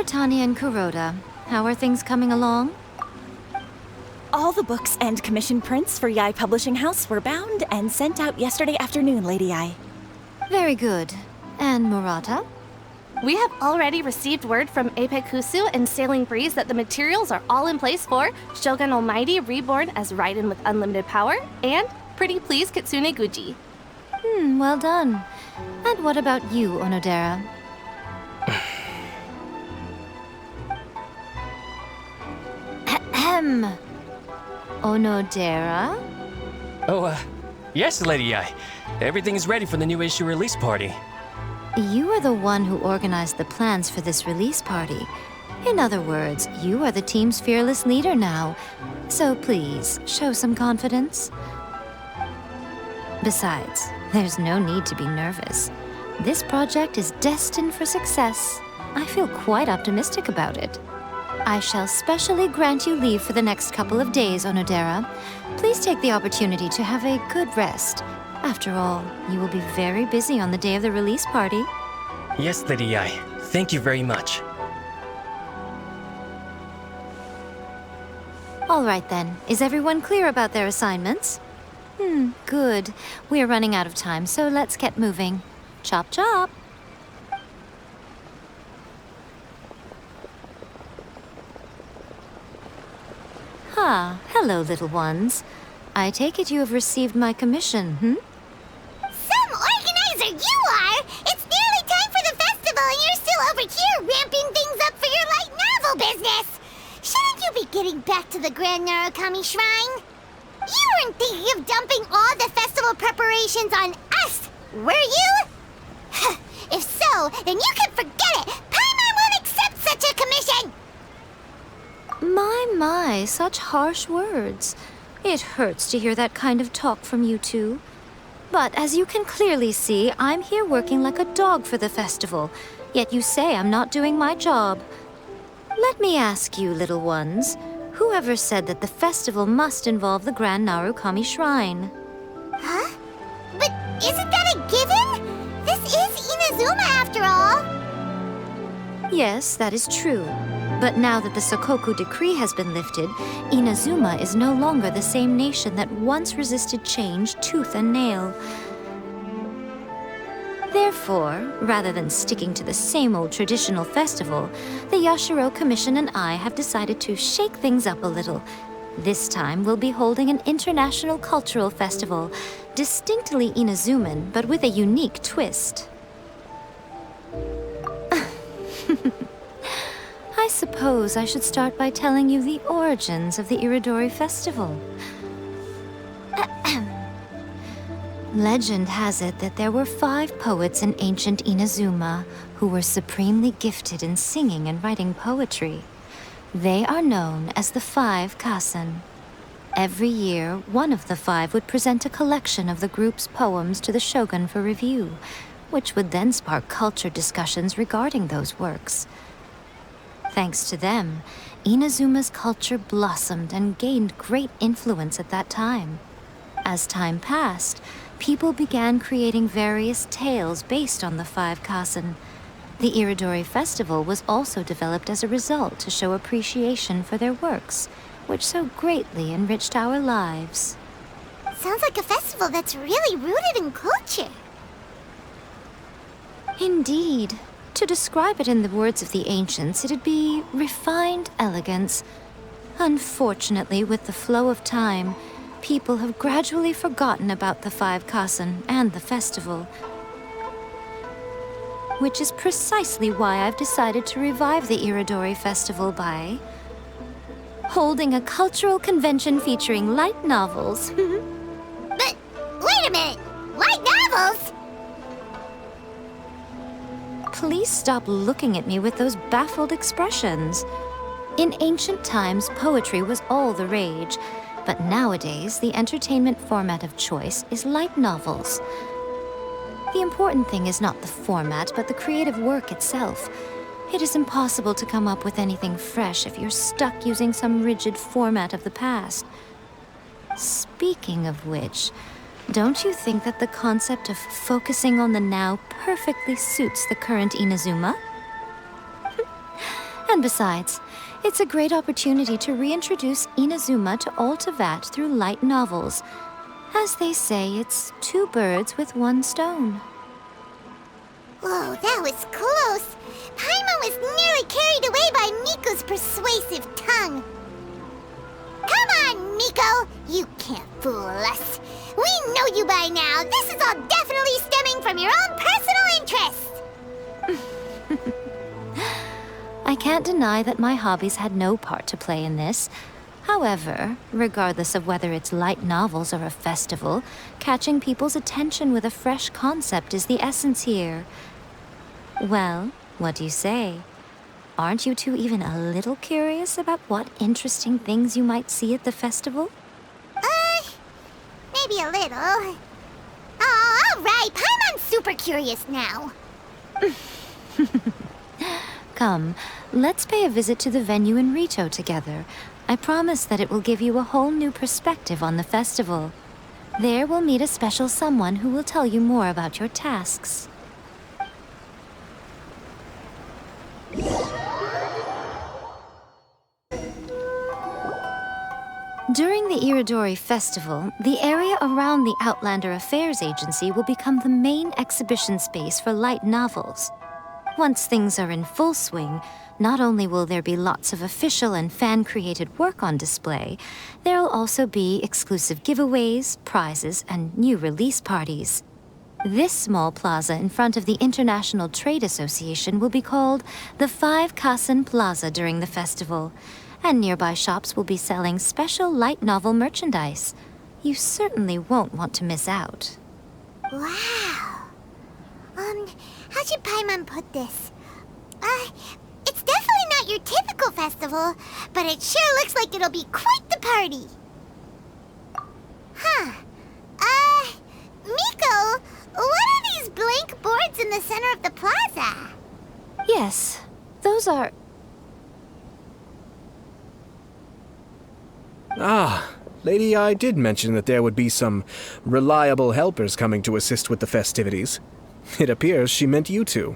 Tanya and Kuroda. How are things coming along? All the books and commission prints for Yai Publishing House were bound and sent out yesterday afternoon, Lady Yai. Very good. And Murata? We have already received word from Apekusu and Sailing Breeze that the materials are all in place for Shogun Almighty Reborn as Raiden with Unlimited Power and Pretty Please Kitsune Guji. Well done. And what about you, Onodera? Ahem. Onodera? Oh, yes, Lady Yai. Everything is ready for the new issue release party. You are the one who organized the plans for this release party. In other words, you are the team's fearless leader now. So please, show some confidence. Besides, there's no need to be nervous. This project is destined for success. I feel quite optimistic about it. I shall specially grant you leave for the next couple of days, Onodera. Please take the opportunity to have a good rest. After all, you will be very busy on the day of the release party. Yes, Lady Yai. Thank you very much. All right then. Is everyone clear about their assignments? Good. We are running out of time, so let's get moving. Chop chop! Hello, little ones. I take it you have received my commission, Some organizer you are! It's nearly time for the festival and you're still over here ramping things up for your light novel business! Shouldn't you be getting back to the Grand Narukami Shrine? You weren't thinking of dumping all the festival preparations on us, were you? If so, then you can forget it! Paimon won't accept such a commission! My, such harsh words. It hurts to hear that kind of talk from you two. But as you can clearly see, I'm here working like a dog for the festival, yet you say I'm not doing my job. Let me ask you, little ones, whoever said that the festival must involve the Grand Narukami Shrine? Huh? But isn't that a given? This is Inazuma after all! Yes, that is true. But now that the Sokoku decree has been lifted, Inazuma is no longer the same nation that once resisted change tooth and nail. Therefore, rather than sticking to the same old traditional festival, the Yashiro Commission and I have decided to shake things up a little. This time, we'll be holding an international cultural festival, distinctly Inazuman, but with a unique twist. I suppose I should start by telling you the origins of the Iridori Festival. Legend has it that there were 5 poets in ancient Inazuma who were supremely gifted in singing and writing poetry. They are known as the 5 Kasen. Every year, one of the 5 would present a collection of the group's poems to the shogun for review, which would then spark culture discussions regarding those works. Thanks to them, Inazuma's culture blossomed and gained great influence at that time. As time passed, people began creating various tales based on the 5 Kasen. The Iridori Festival was also developed as a result to show appreciation for their works, which so greatly enriched our lives. Sounds like a festival that's really rooted in culture. Indeed. To describe it in the words of the ancients, it'd be refined elegance. Unfortunately, with the flow of time, people have gradually forgotten about the 5 Kasen and the festival. Which is precisely why I've decided to revive the Iridori Festival by holding a cultural convention featuring light novels. But, wait a minute! Light novels? Please stop looking at me with those baffled expressions. In ancient times, poetry was all the rage, but nowadays, the entertainment format of choice is light novels. The important thing is not the format, but the creative work itself. It is impossible to come up with anything fresh if you're stuck using some rigid format of the past. Speaking of which, don't you think that the concept of focusing on the now perfectly suits the current Inazuma? And besides, it's a great opportunity to reintroduce Inazuma to all Teyvat through light novels. As they say, it's two birds with one stone. Whoa, that was close. Paimon was nearly carried away by Miko's persuasive tongue. Come on, Miko! You can't fool us. We know you by now. This is all definitely stemming from your own personal interest. I can't deny that my hobbies had no part to play in this. However, regardless of whether it's light novels or a festival, catching people's attention with a fresh concept is the essence here. Well, what do you say? Aren't you two even a little curious about what interesting things you might see at the festival? Maybe a little. Oh, all right. Paimon's super curious now. Come, let's pay a visit to the venue in Rito together. I promise that it will give you a whole new perspective on the festival. There we'll meet a special someone who will tell you more about your tasks. During the Iridori Festival, the area around the Outlander Affairs Agency will become the main exhibition space for light novels. Once things are in full swing, not only will there be lots of official and fan-created work on display, there'll also be exclusive giveaways, prizes, and new release parties. This small plaza in front of the International Trade Association will be called the 5 Kasen Plaza during the festival, and nearby shops will be selling special light novel merchandise. You certainly won't want to miss out. Wow. How should Paimon put this? It's definitely not your typical festival, but it sure looks like it'll be quite the party. Huh. Miko, what are these blank boards in the center of the plaza? Yes, those are... Ah, Lady I did mention that there would be some reliable helpers coming to assist with the festivities. It appears she meant you two.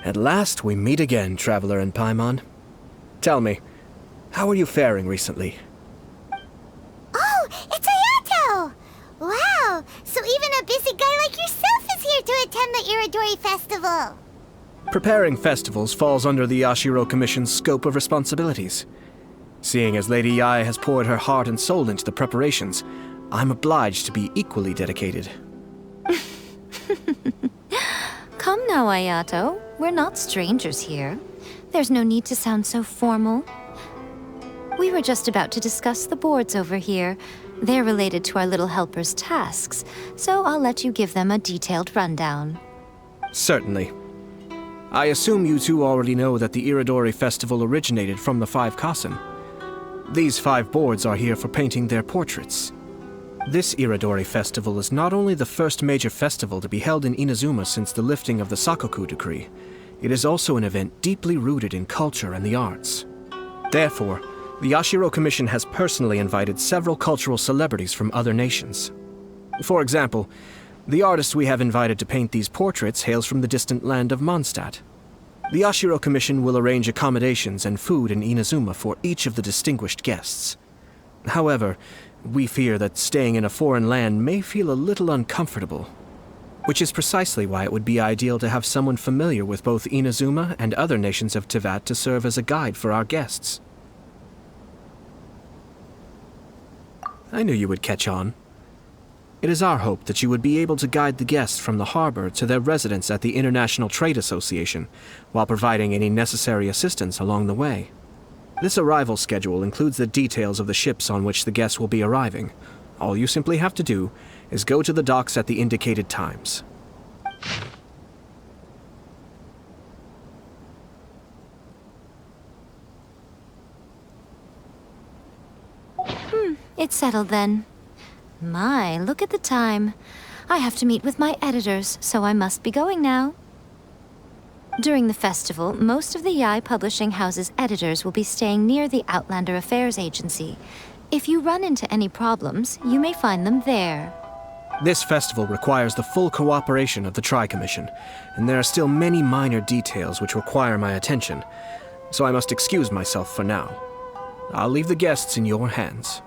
At last we meet again, Traveler and Paimon. Tell me, how are you faring recently? Oh, it's Ayato! Wow, so even a busy guy like yourself is here to attend the Iridori Festival. Preparing festivals falls under the Yashiro Commission's scope of responsibilities. Seeing as Lady Ai has poured her heart and soul into the preparations, I'm obliged to be equally dedicated. Come now, Ayato. We're not strangers here. There's no need to sound so formal. We were just about to discuss the boards over here. They're related to our little helper's tasks, so I'll let you give them a detailed rundown. Certainly. I assume you two already know that the Iridori Festival originated from the 5 Kasen. These 5 boards are here for painting their portraits. This Iridori Festival is not only the first major festival to be held in Inazuma since the lifting of the Sakoku decree, it is also an event deeply rooted in culture and the arts. Therefore, the Yashiro Commission has personally invited several cultural celebrities from other nations. For example, the artist we have invited to paint these portraits hails from the distant land of Mondstadt. The Yashiro Commission will arrange accommodations and food in Inazuma for each of the distinguished guests. However, we fear that staying in a foreign land may feel a little uncomfortable, which is precisely why it would be ideal to have someone familiar with both Inazuma and other nations of Teyvat to serve as a guide for our guests. I knew you would catch on. It is our hope that you would be able to guide the guests from the harbor to their residence at the International Trade Association, while providing any necessary assistance along the way. This arrival schedule includes the details of the ships on which the guests will be arriving. All you simply have to do is go to the docks at the indicated times. It's settled then. My, look at the time. I have to meet with my editors, so I must be going now. During the festival, most of the Yae Publishing House's editors will be staying near the Outlander Affairs Agency. If you run into any problems, you may find them there. This festival requires the full cooperation of the Tri-Commission, and there are still many minor details which require my attention. so I must excuse myself for now. I'll leave the guests in your hands.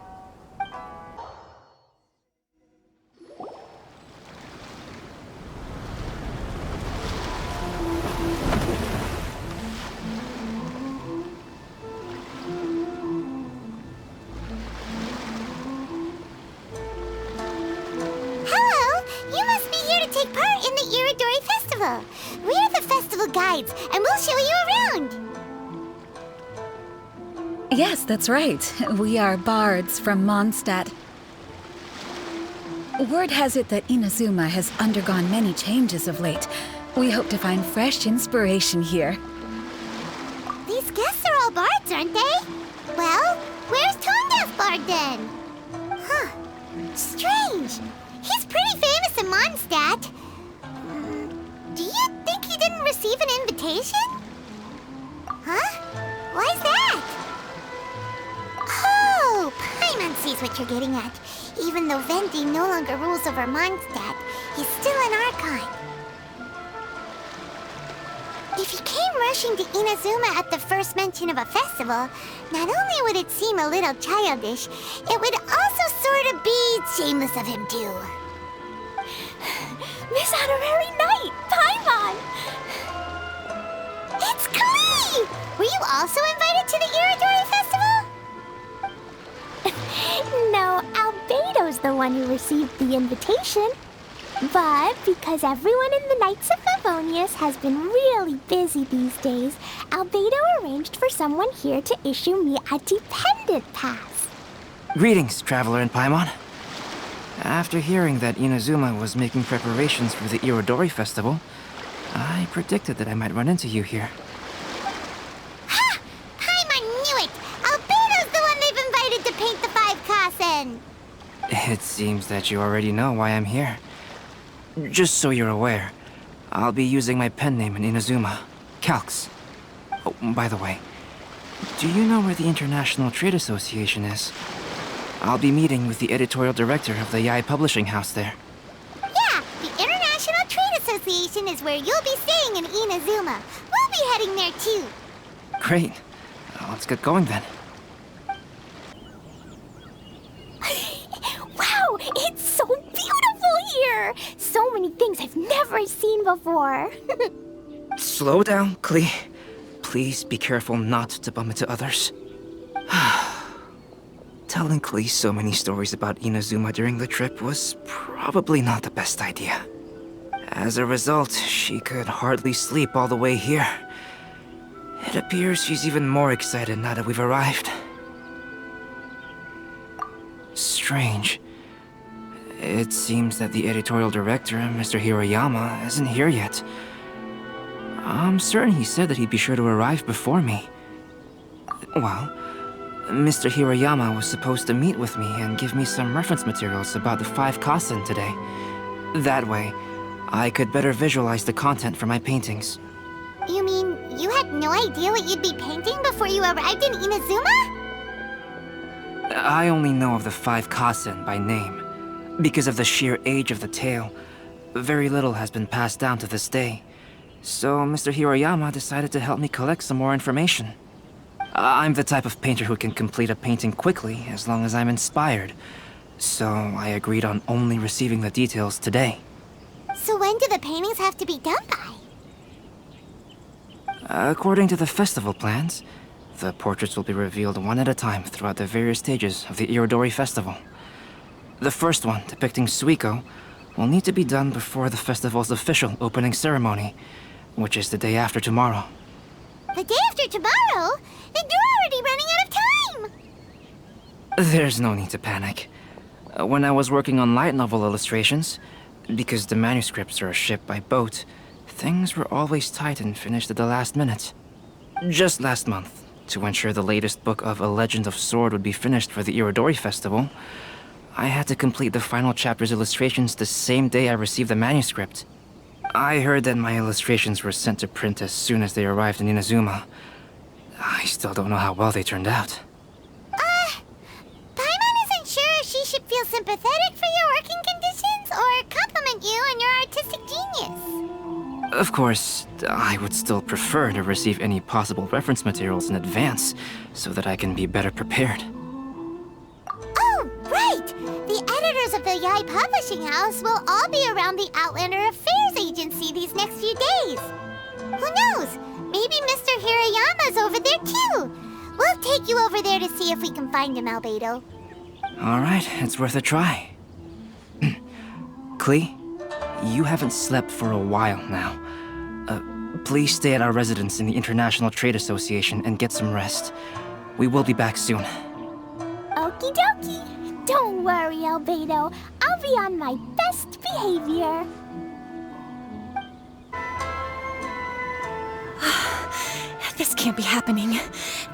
Hello! You must be here to take part in the Iridori Festival. We're the festival guides, and we'll show you around. Yes, that's right. We are bards from Mondstadt. Word has it that Inazuma has undergone many changes of late. We hope to find fresh inspiration here. These guests are all bards, aren't they? Well, where's Tone Deaf Bard then? Huh. Strange. He's pretty famous in Mondstadt. Do you think he didn't receive an invitation? Huh? Why's that? Oh, Paimon sees what you're getting at. Even though Venti no longer rules over Mondstadt, he's still an Archon. If he came rushing to Inazuma at the first mention of a festival, not only would it seem a little childish, it would also sort of be shameless of him too. Miss Honorary Knight, Paimon! It's Klee! Were you also invited to the Iridori Festival? No, Albedo's the one who received the invitation. But because everyone in the Knights of Favonius has been really busy these days, Albedo arranged for someone here to issue me a dependent pass. Greetings, Traveler in Paimon. After hearing that Inazuma was making preparations for the Irodori Festival, I predicted that I might run into you here. Ha! Paimon knew it! Albedo's the one they've invited to paint the 5 Kasen! It seems that you already know why I'm here. Just so you're aware, I'll be using my pen name in Inazuma, Calx. Oh, by the way, do you know where the International Trade Association is? I'll be meeting with the editorial director of the Yae Publishing House there. Yeah, the International Trade Association is where you'll be staying in Inazuma. We'll be heading there too. Great. Let's get going then. Wow, it's so beautiful here! So many things I've never seen before. Slow down, Klee. Please be careful not to bump into others. Telling Klee so many stories about Inazuma during the trip was probably not the best idea. As a result, she could hardly sleep all the way here. It appears she's even more excited now that we've arrived. Strange. It seems that the editorial director, Mr. Hiroyama, isn't here yet. I'm certain he said that he'd be sure to arrive before me. Well, Mr. Hiroyama was supposed to meet with me and give me some reference materials about the 5 Kasen today. That way, I could better visualize the content for my paintings. You mean you had no idea what you'd be painting before you arrived in Inazuma? I only know of the 5 Kasen by name. Because of the sheer age of the tale, very little has been passed down to this day. So Mr. Hiroyama decided to help me collect some more information. I'm the type of painter who can complete a painting quickly as long as I'm inspired. So I agreed on only receiving the details today. So when do the paintings have to be done by? According to the festival plans, the portraits will be revealed one at a time throughout the various stages of the Irodori Festival. The first one, depicting Suiko, will need to be done before the festival's official opening ceremony, which is the day after tomorrow. The day after tomorrow? Then you're already running out of time! There's no need to panic. When I was working on light novel illustrations, because the manuscripts are shipped by boat, things were always tight and finished at the last minute. Just last month, to ensure the latest book of A Legend of Sword would be finished for the Irodori Festival, I had to complete the final chapter's illustrations the same day I received the manuscript. I heard that my illustrations were sent to print as soon as they arrived in Inazuma. I still don't know how well they turned out. Paimon isn't sure if she should feel sympathetic for your working conditions or compliment you on your artistic genius. Of course, I would still prefer to receive any possible reference materials in advance, so that I can be better prepared. Oh, right! The editors of the Yai Publishing House will all be around the Outlander Affairs Agency these next few days. Who knows? Maybe Mr. Hirayama's over there too. We'll take you over there to see if we can find him, Albedo. Alright, it's worth a try. Klee, you haven't slept for a while now. Please stay at our residence in the International Trade Association and get some rest. We will be back soon. Okie dokie. Don't worry, Albedo. I'll be on my best behavior. This can't be happening.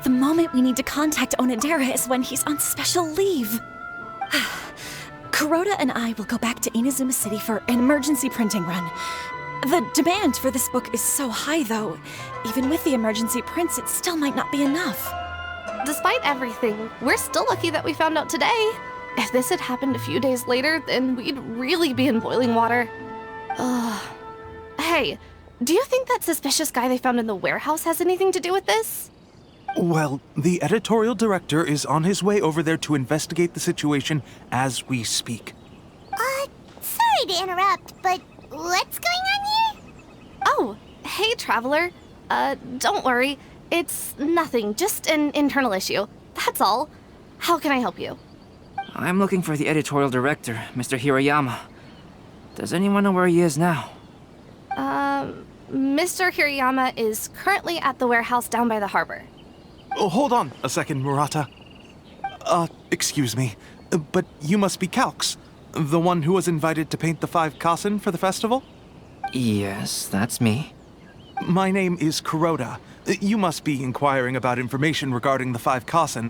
The moment we need to contact Onodera is when he's on special leave. Kuroda and I will go back to Inazuma City for an emergency printing run. The demand for this book is so high, though. Even with the emergency prints, it still might not be enough. Despite everything, we're still lucky that we found out today. If this had happened a few days later, then we'd really be in boiling water. Hey, do you think that suspicious guy they found in the warehouse has anything to do with this? Well, the editorial director is on his way over there to investigate the situation as we speak. Sorry to interrupt, but what's going on here? Oh, hey, Traveler. Don't worry. It's nothing, just an internal issue. That's all. How can I help you? I'm looking for the editorial director, Mr. Hirayama. Does anyone know where he is now? Mr. Hirayama is currently at the warehouse down by the harbor. Oh, hold on a second, Murata. Excuse me, but you must be Calx, the one who was invited to paint the 5 Kasen for the festival? Yes, that's me. My name is Kuroda. You must be inquiring about information regarding the 5 Kasen.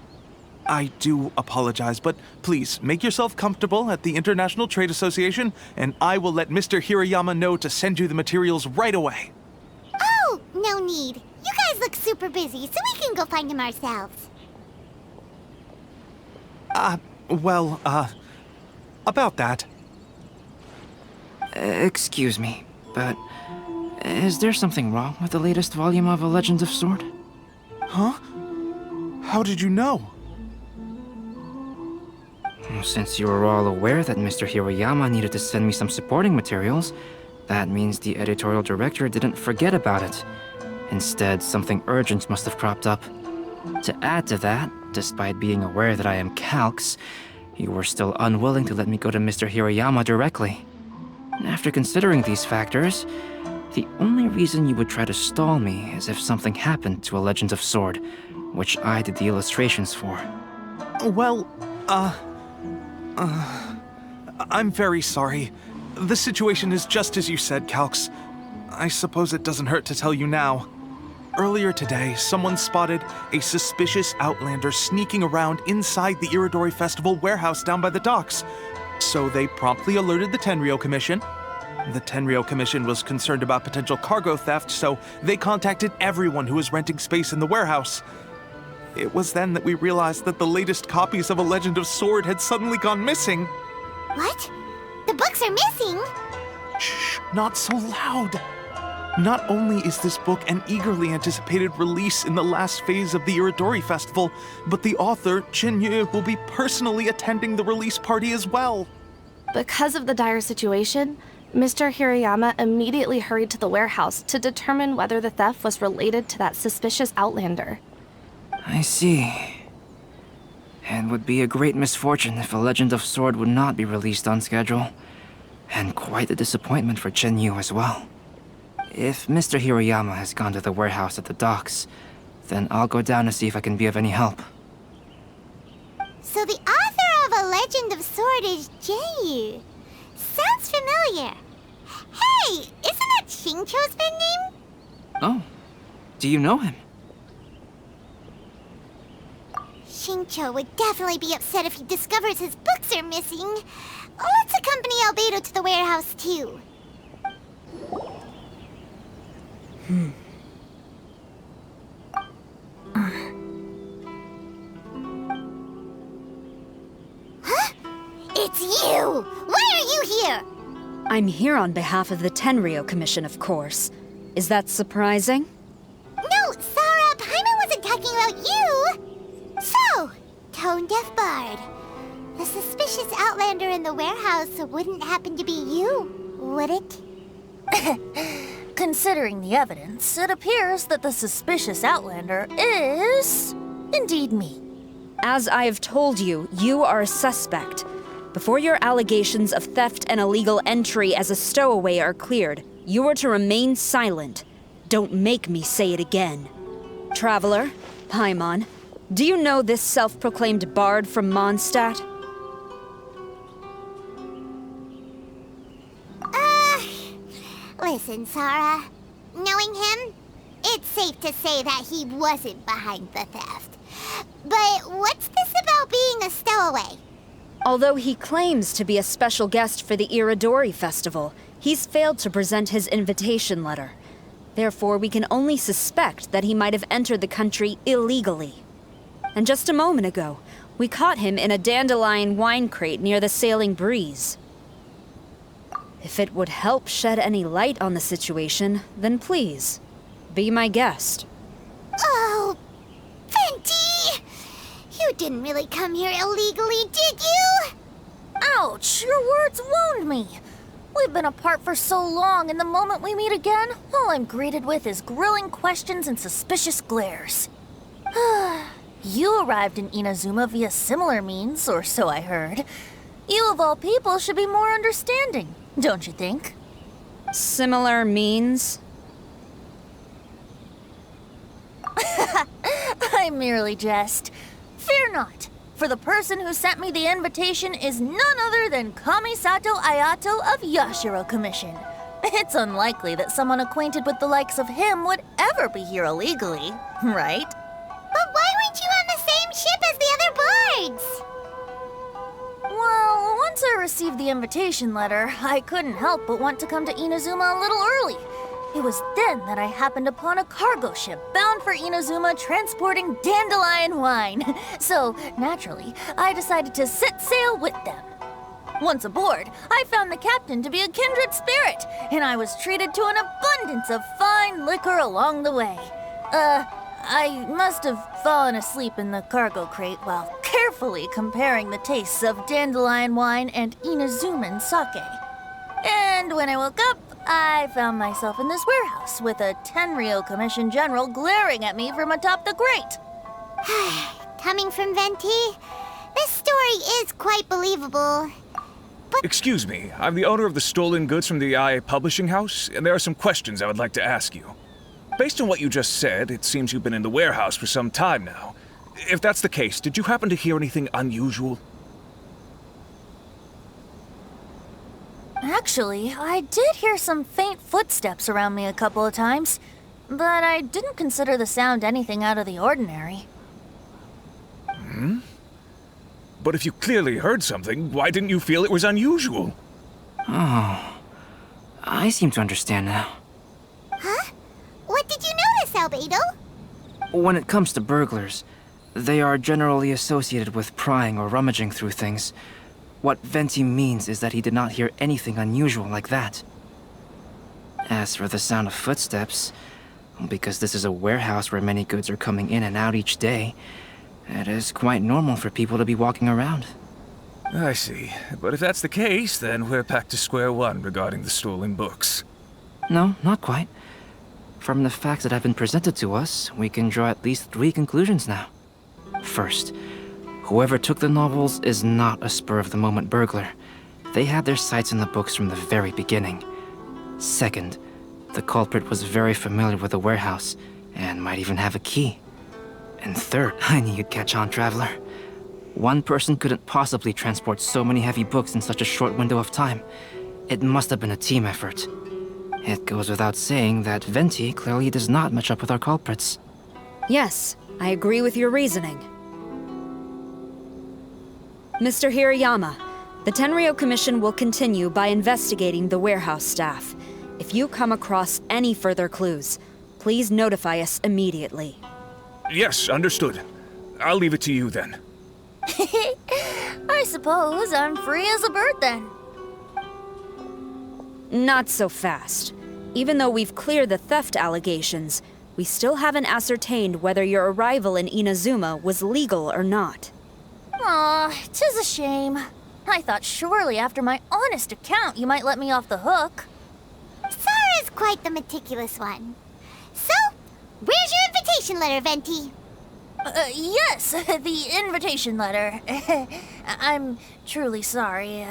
I do apologize, but please make yourself comfortable at the International Trade Association, and I will let Mr. Hirayama know to send you the materials right away. Oh, no need. You guys look super busy, so we can go find him ourselves. About that. Excuse me, but is there something wrong with the latest volume of A Legend of Sword? Huh? How did you know? Since you were all aware that Mr. Hirayama needed to send me some supporting materials, that means the editorial director didn't forget about it. Instead, something urgent must have cropped up. To add to that, despite being aware that I am Calx, you were still unwilling to let me go to Mr. Hirayama directly. After considering these factors, the only reason you would try to stall me is if something happened to A Legend of Sword, which I did the illustrations for. Well, I'm very sorry. The situation is just as you said, Calx. I suppose it doesn't hurt to tell you now. Earlier today, someone spotted a suspicious outlander sneaking around inside the Iridori Festival warehouse down by the docks. So they promptly alerted the Tenryou Commission. The Tenryou Commission was concerned about potential cargo theft, so they contacted everyone who was renting space in the warehouse. It was then that we realized that the latest copies of A Legend of Sword had suddenly gone missing. What? The books are missing? Shh, not so loud. Not only is this book an eagerly anticipated release in the last phase of the Iridori Festival, but the author, Chin-Yu, will be personally attending the release party as well. Because of the dire situation, Mr. Hirayama immediately hurried to the warehouse to determine whether the theft was related to that suspicious outlander. I see. It would be a great misfortune if A Legend of Sword would not be released on schedule. And quite a disappointment for Chin-Yu as well. If Mr. Hirayama has gone to the warehouse at the docks, then I'll go down to see if I can be of any help. So the author of A Legend of Sword is Jeiyu. Sounds familiar. Hey, isn't that Shincho's pen name? Oh, do you know him? Shincho would definitely be upset if he discovers his books are missing. Let's accompany Albedo to the warehouse, too. Huh? It's you! Why are you here? I'm here on behalf of the Tenryou Commission, of course. Is that surprising? No, Sarah, Paimon wasn't talking about you! So, Tone-Deaf Bard. The suspicious outlander in the warehouse wouldn't happen to be you, would it? Considering the evidence, it appears that the suspicious outlander is indeed me. As I have told you, you are a suspect. Before your allegations of theft and illegal entry as a stowaway are cleared, you are to remain silent. Don't make me say it again. Traveler, Paimon, do you know this self-proclaimed bard from Mondstadt? Listen, Sarah. Knowing him, it's safe to say that he wasn't behind the theft. But what's this about being a stowaway? Although he claims to be a special guest for the Iridori Festival, he's failed to present his invitation letter. Therefore, we can only suspect that he might have entered the country illegally. And just a moment ago, we caught him in a dandelion wine crate near the Sailing Breeze. If it would help shed any light on the situation, then please, be my guest. Oh, Venti! You didn't really come here illegally, did you? Ouch, your words wound me. We've been apart for so long, and the moment we meet again, all I'm greeted with is grilling questions and suspicious glares. You arrived in Inazuma via similar means, or so I heard. You of all people should be more understanding, don't you think? Similar means? I merely jest. Fear not, for the person who sent me the invitation is none other than Kamisato Ayato of Yashiro Commission. It's unlikely that someone acquainted with the likes of him would ever be here illegally, right? But why weren't you on the same ship as the other bards? Well, once I received the invitation letter, I couldn't help but want to come to Inazuma a little early. It was then that I happened upon a cargo ship bound for Inazuma transporting dandelion wine. So, naturally, I decided to set sail with them. Once aboard, I found the captain to be a kindred spirit, and I was treated to an abundance of fine liquor along the way. I must have fallen asleep in the cargo crate while carefully comparing the tastes of dandelion wine and Inazuman sake. And when I woke up, I found myself in this warehouse with a Tenryou Commission general glaring at me from atop the grate. Coming from Venti, this story is quite believable. But excuse me, I'm the owner of the stolen goods from the IA publishing house, and there are some questions I would like to ask you. Based on what you just said, it seems you've been in the warehouse for some time now. If that's the case, did you happen to hear anything unusual? Actually, I did hear some faint footsteps around me a couple of times, but I didn't consider the sound anything out of the ordinary. But if you clearly heard something, why didn't you feel it was unusual? Oh, I seem to understand now. Huh? What did you notice, Albedo? When it comes to burglars, they are generally associated with prying or rummaging through things. What Venti means is that he did not hear anything unusual like that. As for the sound of footsteps, because this is a warehouse where many goods are coming in and out each day, it is quite normal for people to be walking around. I see. But if that's the case, then we're back to square one regarding the stolen books. No, not quite. From the facts that have been presented to us, we can draw at least 3 conclusions now. First, whoever took the novels is not a spur-of-the-moment burglar. They had their sights on the books from the very beginning. Second, the culprit was very familiar with the warehouse, and might even have a key. And third, I knew you'd catch on, Traveler. One person couldn't possibly transport so many heavy books in such a short window of time. It must have been a team effort. It goes without saying that Venti clearly does not match up with our culprits. Yes, I agree with your reasoning. Mr. Hirayama, the Tenryou Commission will continue by investigating the warehouse staff. If you come across any further clues, please notify us immediately. Yes, understood. I'll leave it to you then. I suppose I'm free as a bird then. Not so fast. Even though we've cleared the theft allegations, we still haven't ascertained whether your arrival in Inazuma was legal or not. Aw, 'tis a shame. I thought surely after my honest account you might let me off the hook. Sara's quite the meticulous one. So, where's your invitation letter, Venti? Yes, the invitation letter. I'm truly sorry.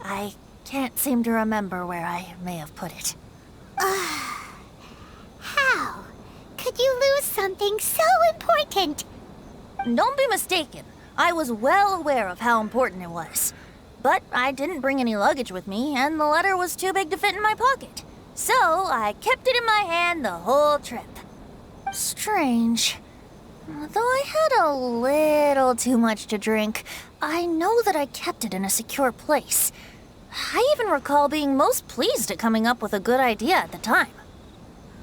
I can't seem to remember where I may have put it. How could you lose something so important? Don't be mistaken. I was well aware of how important it was. But I didn't bring any luggage with me, and the letter was too big to fit in my pocket. So I kept it in my hand the whole trip. Strange. Though I had a little too much to drink, I know that I kept it in a secure place. I even recall being most pleased at coming up with a good idea at the time.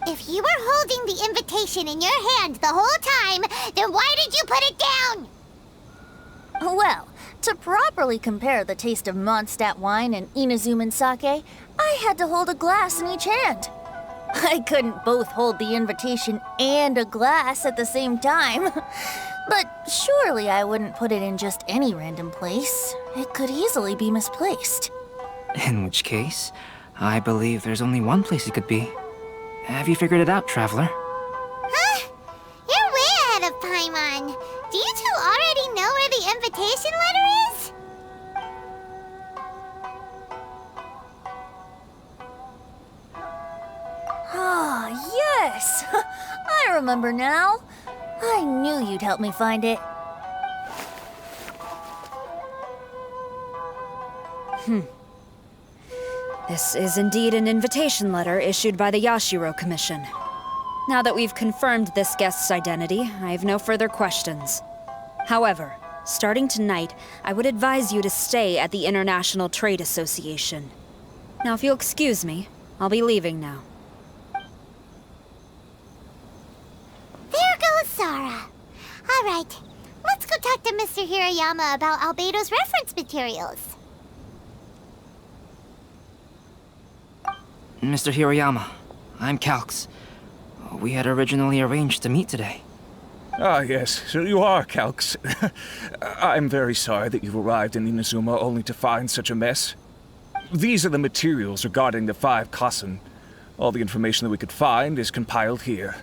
If you were holding the invitation in your hand the whole time, then why did you put it down? Well, to properly compare the taste of Mondstadt wine and Inazuman sake, I had to hold a glass in each hand. I couldn't both hold the invitation and a glass at the same time. But surely I wouldn't put it in just any random place. It could easily be misplaced. In which case, I believe there's only one place it could be. Have you figured it out, Traveler? Huh? You're way ahead of Paimon. Do you two already know where the invitation letter is? Ah, yes! I remember now. I knew you'd help me find it. This is indeed an invitation letter issued by the Yashiro Commission. Now that we've confirmed this guest's identity, I have no further questions. However, starting tonight, I would advise you to stay at the International Trade Association. Now, if you'll excuse me, I'll be leaving now. There goes Sara. All right, let's go talk to Mr. Hirayama about Albedo's reference materials. Mr. Hirayama, I'm Calx. We had originally arranged to meet today. Ah, yes, so you are Calx. I'm very sorry that you've arrived in Inazuma only to find such a mess. These are the materials regarding the 5 Kassen. All the information that we could find is compiled here.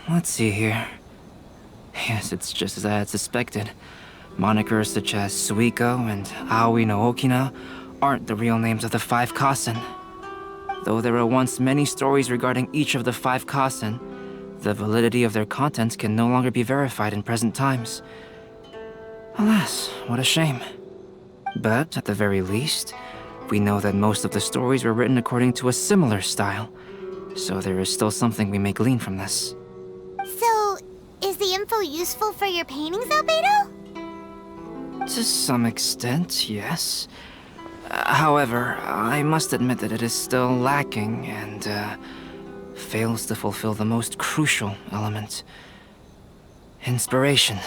Let's see here. Yes, it's just as I had suspected. Monikers such as Suiko and Aoi no Okina aren't the real names of the 5 Kassen. Though there were once many stories regarding each of the 5 Kassen, the validity of their contents can no longer be verified in present times. Alas, what a shame. But at the very least, we know that most of the stories were written according to a similar style, so there is still something we may glean from this. So, is the info useful for your paintings, Albedo? To some extent, yes. However, I must admit that it is still lacking and fails to fulfill the most crucial element. Inspiration.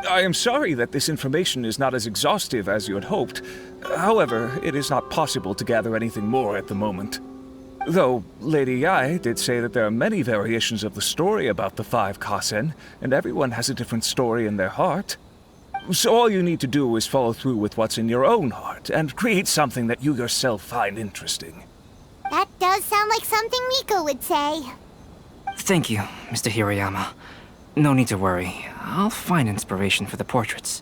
I am sorry that this information is not as exhaustive as you had hoped. However, it is not possible to gather anything more at the moment. Though, Lady Yae did say that there are many variations of the story about the 5 Kassen, and everyone has a different story in their heart. So all you need to do is follow through with what's in your own heart, and create something that you yourself find interesting. That does sound like something Miko would say. Thank you, Mr. Hirayama. No need to worry. I'll find inspiration for the portraits.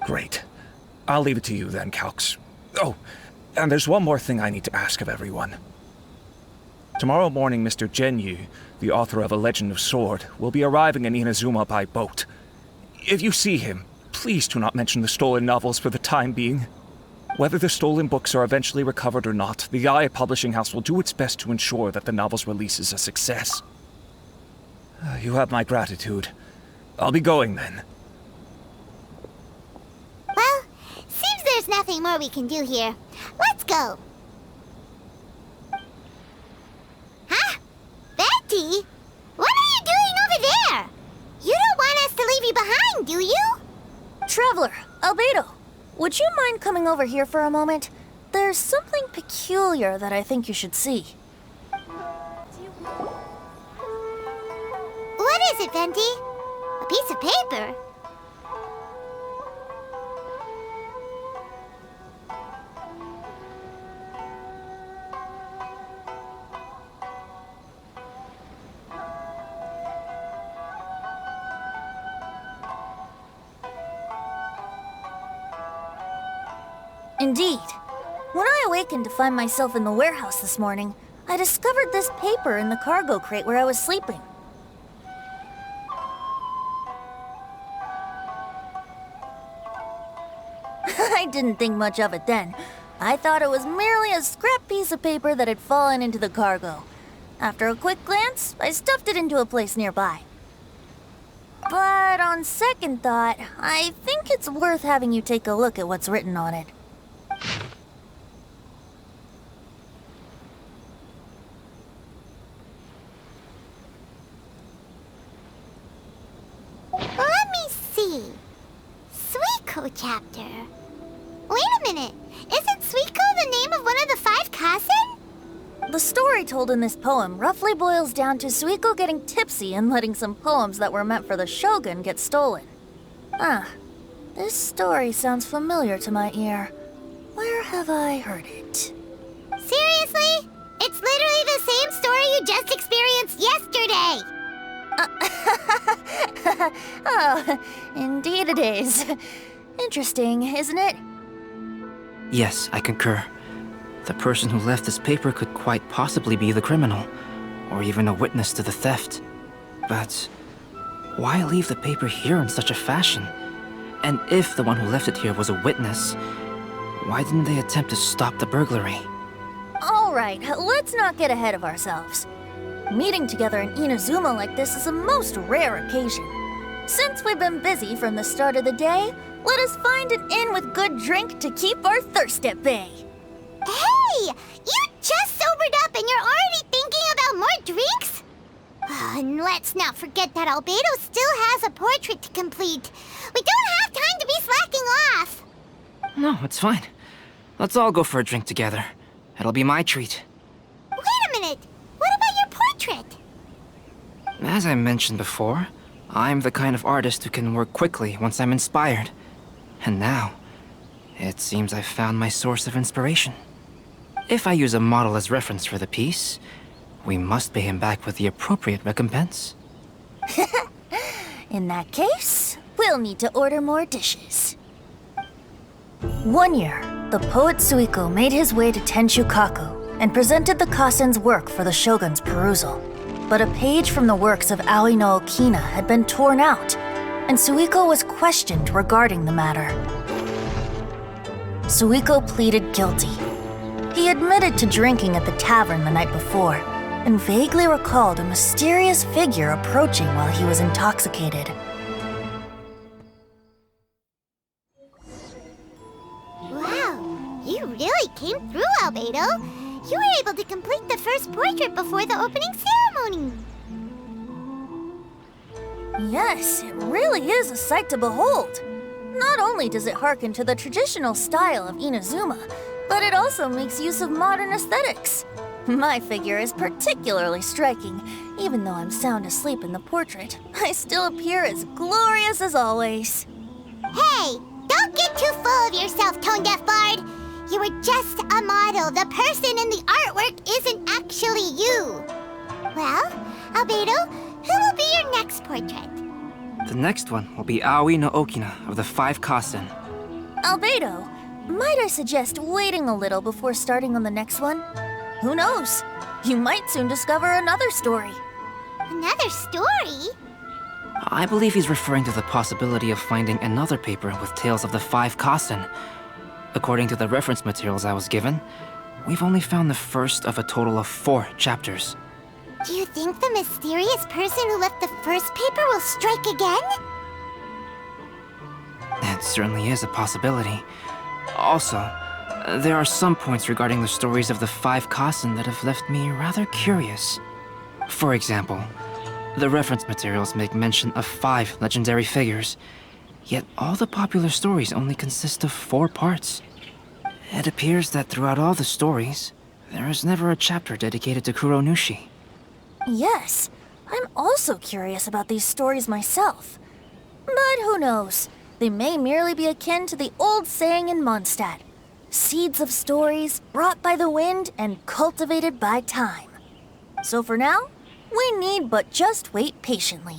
Great. I'll leave it to you then, Calx. Oh, and there's one more thing I need to ask of everyone. Tomorrow morning, Mr. Genyu, the author of A Legend of Sword, will be arriving in Inazuma by boat. If you see him, please do not mention the stolen novels for the time being. Whether the stolen books are eventually recovered or not, the IA Publishing House will do its best to ensure that the novel's release is a success. You have my gratitude. I'll be going then. Well, seems there's nothing more we can do here. Let's go. Huh? Betty? What are you doing over there? You don't want us to leave you behind, do you? Traveler, Albedo, would you mind coming over here for a moment? There's something peculiar that I think you should see. What is it, Venti? A piece of paper? Indeed. When I awakened to find myself in the warehouse this morning, I discovered this paper in the cargo crate where I was sleeping. I didn't think much of it then. I thought it was merely a scrap piece of paper that had fallen into the cargo. After a quick glance, I stuffed it into a place nearby. But on second thought, I think it's worth having you take a look at what's written on it. Let me see. Suiko chapter. Wait a minute. Isn't Suiko the name of one of the 5 Kasen? The story told in this poem roughly boils down to Suiko getting tipsy and letting some poems that were meant for the shogun get stolen. This story sounds familiar to my ear. Where have I heard it? Seriously? It's literally the same story you just experienced yesterday! Oh, indeed it is. Interesting, isn't it? Yes, I concur. The person who left this paper could quite possibly be the criminal, or even a witness to the theft. But why leave the paper here in such a fashion? And if the one who left it here was a witness, why didn't they attempt to stop the burglary? All right, let's not get ahead of ourselves. Meeting together in Inazuma like this is a most rare occasion. Since we've been busy from the start of the day, let us find an inn with good drink to keep our thirst at bay. Hey! You just sobered up and you're already thinking about more drinks? And let's not forget that Albedo still has a portrait to complete. We don't have time to be slacking off. No, it's fine. Let's all go for a drink together. It'll be my treat. Wait a minute. What about your portrait? As I mentioned before, I'm the kind of artist who can work quickly once I'm inspired. And now, it seems I've found my source of inspiration. If I use a model as reference for the piece, we must pay him back with the appropriate recompense. In that case, we'll need to order more dishes. One year, the poet Suiko made his way to Tenshukaku and presented the Kasen's work for the shogun's perusal. But a page from the works of Aoi no Okina had been torn out, and Suiko was questioned regarding the matter. Suiko pleaded guilty. He admitted to drinking at the tavern the night before, and vaguely recalled a mysterious figure approaching while he was intoxicated. Wow, you really came through, Albedo. You were able to complete the first portrait before the opening ceremony. Yes, it really is a sight to behold. Not only does it harken to the traditional style of Inazuma, but it also makes use of modern aesthetics. My figure is particularly striking. Even though I'm sound asleep in the portrait, I still appear as glorious as always. Hey, don't get too full of yourself, Tone-Deaf Bard. You were just a model. The person in the artwork isn't actually you. Well, Albedo, who will be your next portrait? The next one will be Aoi no Okina of the 5 Kasen. Albedo, might I suggest waiting a little before starting on the next one? Who knows? You might soon discover another story. Another story? I believe he's referring to the possibility of finding another paper with tales of the 5 Kasen. According to the reference materials I was given, we've only found the first of a total of 4 chapters. Do you think the mysterious person who left the first paper will strike again? It certainly is a possibility. Also, there are some points regarding the stories of the 5 Kasen that have left me rather curious. For example, the reference materials make mention of 5 legendary figures, yet all the popular stories only consist of 4 parts. It appears that throughout all the stories, there is never a chapter dedicated to Kuronushi. Yes, I'm also curious about these stories myself. But who knows? They may merely be akin to the old saying in Mondstadt. Seeds of stories brought by the wind and cultivated by time. So for now, we need but just wait patiently.